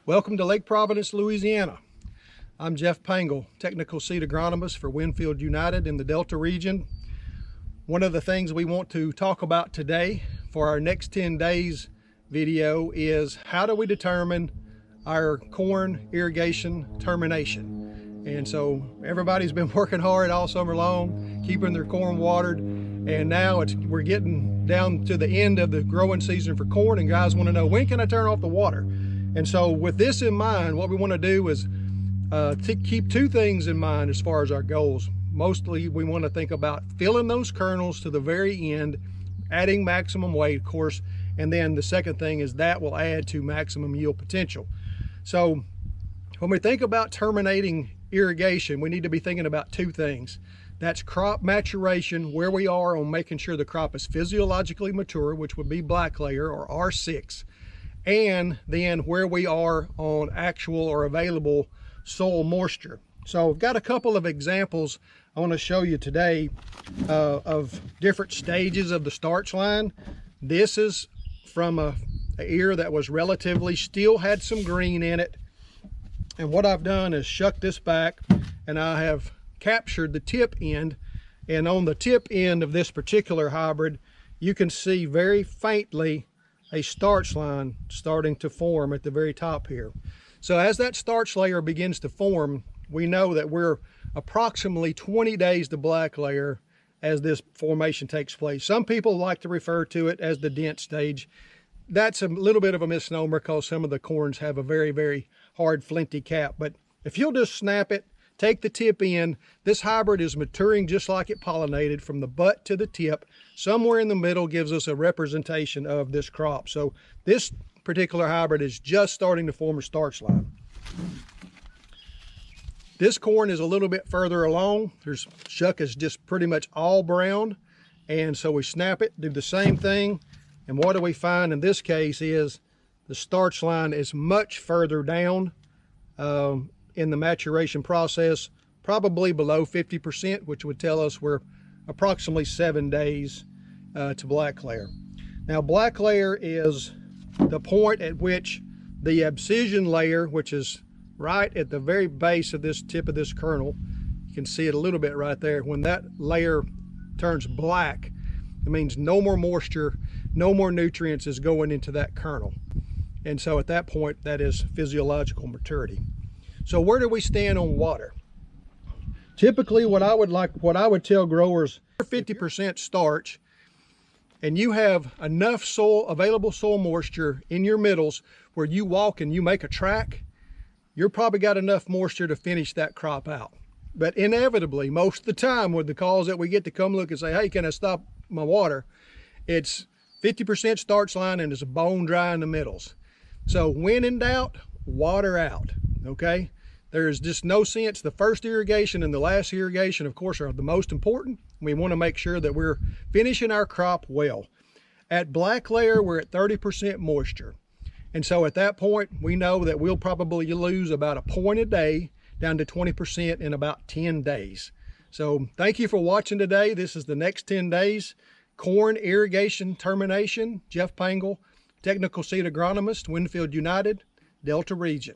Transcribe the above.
Welcome to Lake Providence, Louisiana. I'm Jeff Pangle, Technical Seed Agronomist for Winfield United in the Delta region. One of the things we want to talk about today for our next 10 days video is how do we determine our corn irrigation termination. And so everybody's been working hard all summer long, keeping their corn watered, and now we're getting down to the end of the growing season for corn, and guys want to know, when can I turn off the water? And so with this in mind, what we want to do is to keep two things in mind as far as our goals. Mostly we want to think about filling those kernels to the very end, adding maximum weight, of course, and then the second thing is that will add to maximum yield potential. So when we think about terminating irrigation, we need to be thinking about two things. That's crop maturation, where we are on making sure the crop is physiologically mature, which would be black layer or R6, and then where we are on actual or available soil moisture. So I've got a couple of examples I want to show you today of different stages of the starch line. This is from a ear that was relatively, still had some green in it. And what I've done is shuck this back and I have captured the tip end. And on the tip end of this particular hybrid, you can see very faintly a starch line starting to form at the very top here. So as that starch layer begins to form, we know that we're approximately 20 days to black layer as this formation takes place. Some people like to refer to it as the dent stage. That's a little bit of a misnomer because some of the corns have a very, very hard flinty cap. But if you'll just snap it, take the tip in, this hybrid is maturing just like it pollinated from the butt to the tip. Somewhere in the middle gives us a representation of this crop. So this particular hybrid is just starting to form a starch line. This corn is a little bit further along. There's shuck is just pretty much all brown. And so we snap it, do the same thing. And what do we find in this case is the starch line is much further down in the maturation process, probably below 50%, which would tell us we're approximately 7 days to black layer. Now black layer is the point at which the abscission layer, which is right at the very base of this tip of this kernel, you can see it a little bit right there. When that layer turns black, it means no more moisture, no more nutrients is going into that kernel. And so at that point, that is physiological maturity. So where do we stand on water? Typically what I would tell growers, 50% starch, and you have enough available soil moisture in your middles where you walk and you make a track, you're probably got enough moisture to finish that crop out. But inevitably, most of the time with the calls that we get to come look and say, hey, can I stop my water? It's 50% starch line and it's bone dry in the middles. So when in doubt, water out, okay? There's just no sense. The first irrigation and the last irrigation, of course, are the most important. We want to make sure that we're finishing our crop well. At black layer, we're at 30% moisture. And so at that point, we know that we'll probably lose about a point a day down to 20% in about 10 days. So thank you for watching today. This is the next 10 days. Corn irrigation termination. Jeff Pangle, Technical Seed Agronomist, Winfield United, Delta region.